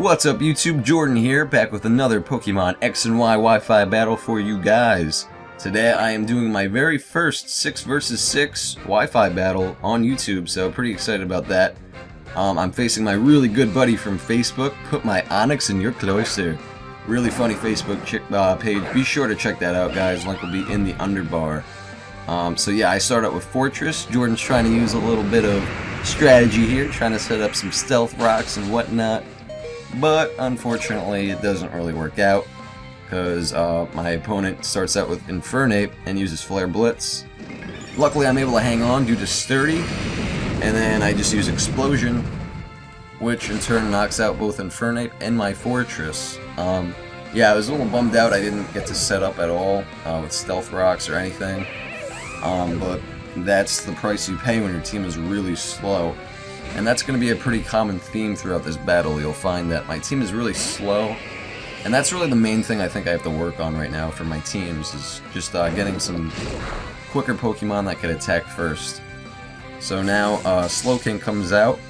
What's up YouTube, Jordan here, back with another Pokemon X and Y Wi-Fi battle for you guys. Today I am doing my very first 6 vs 6 Wi-Fi battle on YouTube, so pretty excited about that. I'm facing my really good buddy from Facebook, Put My Onix in Your Cloyster. Really funny Facebook page, be sure to check that out guys, link will be in the underbar. So yeah, I start out with Fortress. Jordan's trying to use a little bit of strategy here, trying to set up some stealth rocks and whatnot. But unfortunately it doesn't really work out because my opponent starts out with Infernape and uses Flare Blitz. Luckily I'm able to hang on due to Sturdy, and then I just use Explosion, which in turn knocks out both Infernape and my Fortress. Yeah, I was a little bummed out I didn't get to set up at all with Stealth Rocks or anything, but that's the price you pay when your team is really slow. And that's going to be a pretty common theme throughout this battle. You'll find that my team is really slow, and that's really the main thing I think I have to work on right now for my teams, is just getting some quicker Pokemon that can attack first. So now Slowking comes out,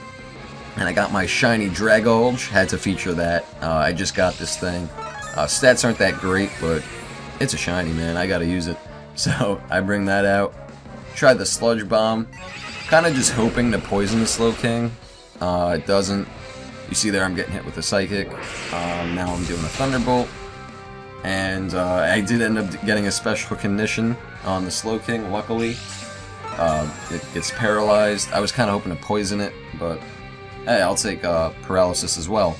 and I got my shiny Dragolge, had to feature that. I just got this thing. Stats aren't that great, but it's a shiny, man, I gotta use it. So I bring that out, tried the Sludge Bomb. Kind of just hoping to poison the Slowking. It doesn't. You see there I'm getting hit with a Psychic. Now I'm doing a Thunderbolt. And I did end up getting a special condition on the Slowking, luckily. It gets paralyzed. I was kind of hoping to poison it, but hey, I'll take paralysis as well.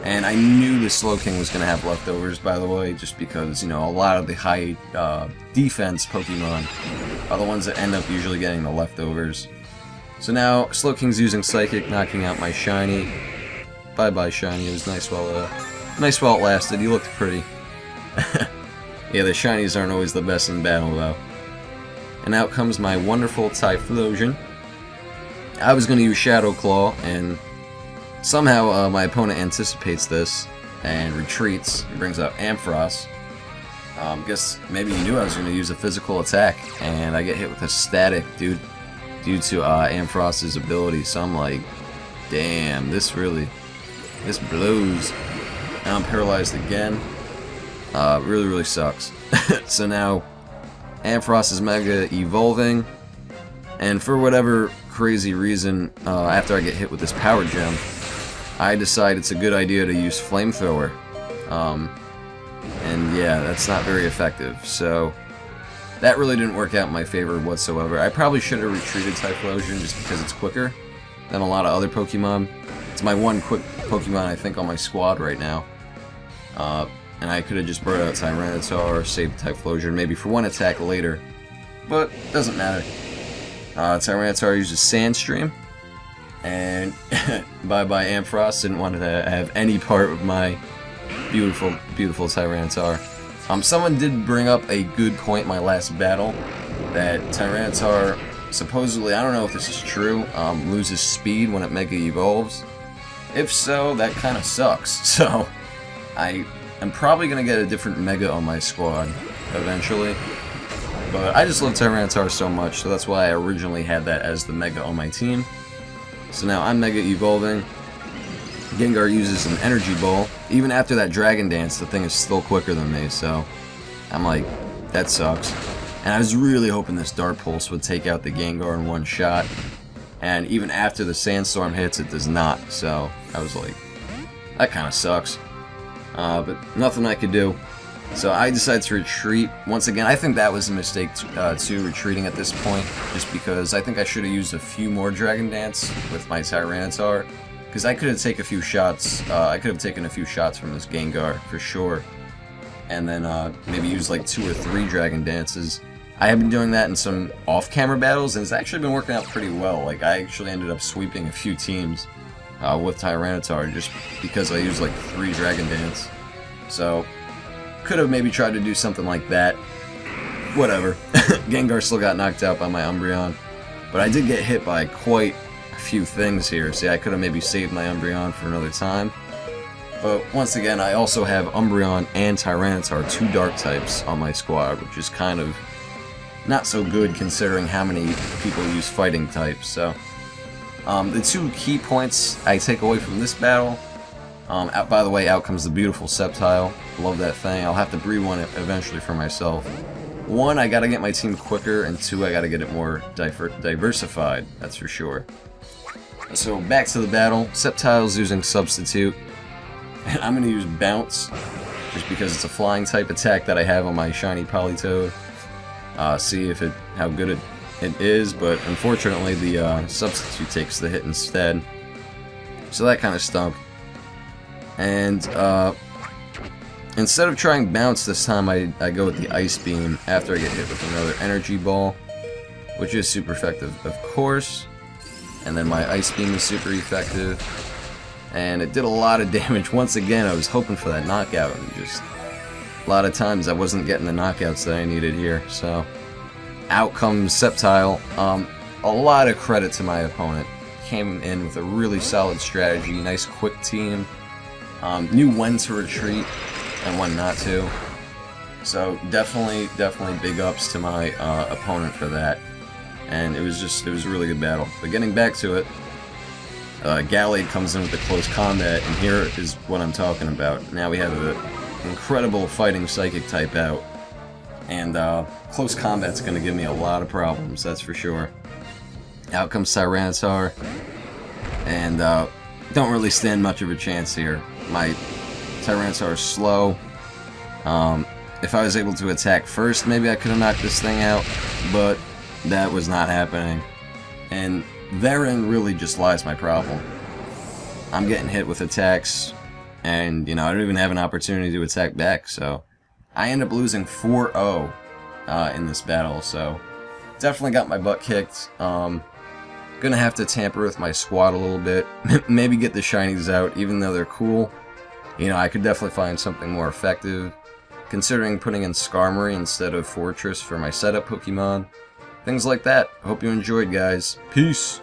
And I knew the Slowking was going to have leftovers, by the way, just because, you know, a lot of the high defense Pokemon are the ones that end up usually getting the leftovers. So now Slowking's using Psychic, knocking out my shiny. Bye-bye shiny, it was nice while it lasted. You looked pretty. Yeah, the shinies aren't always the best in battle, though. And out comes my wonderful Typhlosion. I was going to use Shadow Claw, and somehow my opponent anticipates this and retreats. He brings out Ampharos. Guess maybe he knew I was going to use a physical attack, and I get hit with a static due to Ampharos's ability. So I'm like, damn, this blows. Now I'm paralyzed again. Really sucks. So now Ampharos is Mega Evolving, and for whatever crazy reason, after I get hit with this Power Gem, I decide it's a good idea to use Flamethrower. And yeah, that's not very effective, so that really didn't work out in my favor whatsoever. I probably should have retreated Typhlosion just because it's quicker than a lot of other Pokemon. It's my one quick Pokemon I think on my squad right now. And I could have just brought out Tyranitar, saved Typhlosion maybe for one attack later, but doesn't matter. Tyranitar uses Sandstream, and bye-bye Ampharos. Didn't want to have any part of my beautiful Tyranitar. Someone did bring up a good point in my last battle, that Tyranitar supposedly, I don't know if this is true, loses speed when it Mega Evolves. If so, that kind of sucks. So I am probably going to get a different Mega on my squad eventually. But I just love Tyranitar so much, so that's why I originally had that as the Mega on my team. So now I'm Mega Evolving. Gengar uses an Energy Ball. Even after that Dragon Dance, the thing is still quicker than me, so I'm like, that sucks. And I was really hoping this Dart Pulse would take out the Gengar in one shot. And even after the Sandstorm hits, it does not, so I was like, that kind of sucks. But nothing I could do. So I decided to retreat. Once again, I think that was a mistake too, retreating at this point, just because I think I should have used a few more Dragon Dance with my Tyranitar, because I could have taken a few shots. I could have taken a few shots from this Gengar for sure, and then maybe use like 2 or 3 Dragon Dances. I have been doing that in some off-camera battles, and it's actually been working out pretty well. Like I actually ended up sweeping a few teams with Tyranitar just because I used like 3 Dragon Dance. So could have maybe tried to do something like that. Whatever. Gengar still got knocked out by my Umbreon. But I did get hit by quite a few things here. See, I could have maybe saved my Umbreon for another time. But once again, I also have Umbreon and Tyranitar, 2 dark types on my squad, which is kind of not so good considering how many people use fighting types. So The two key points I take away from this battle By the way, out comes the beautiful Sceptile. Love that thing. I'll have to breed one eventually for myself. One, I gotta get my team quicker, and two, I gotta get it more diversified, that's for sure. So back to the battle. Sceptile's using Substitute. And I'm gonna use Bounce, just because it's a flying type attack that I have on my shiny Politoed. See if how good it is, but unfortunately the Substitute takes the hit instead. So that kind of stunk. And instead of trying Bounce this time, I go with the Ice Beam after I get hit with another Energy Ball, which is super effective, of course. And then my Ice Beam is super effective. And it did a lot of damage. Once again, I was hoping for that knockout, and just a lot of times I wasn't getting the knockouts that I needed here. So out comes Sceptile. A lot of credit to my opponent. Came in with a really solid strategy, nice quick team. Knew when to retreat and when not to. So definitely big ups to my opponent for that. And it was a really good battle. But getting back to it, Gallade comes in with the close combat, and here is what I'm talking about. Now we have an incredible fighting psychic type out, and close combat's going to give me a lot of problems, that's for sure. Out comes Tyranitar, and don't really stand much of a chance here. My Tyranitar is slow. If I was able to attack first, maybe I could have knocked this thing out, but that was not happening. And therein really just lies my problem. I'm getting hit with attacks, and I don't even have an opportunity to attack back, so I end up losing 4-0 in this battle, so definitely got my butt kicked. Gonna have to tamper with my squad a little bit, maybe get the shinies out, even though they're cool. I could definitely find something more effective, considering putting in Skarmory instead of Fortress for my setup Pokemon. Things like that. Hope you enjoyed, guys. Peace!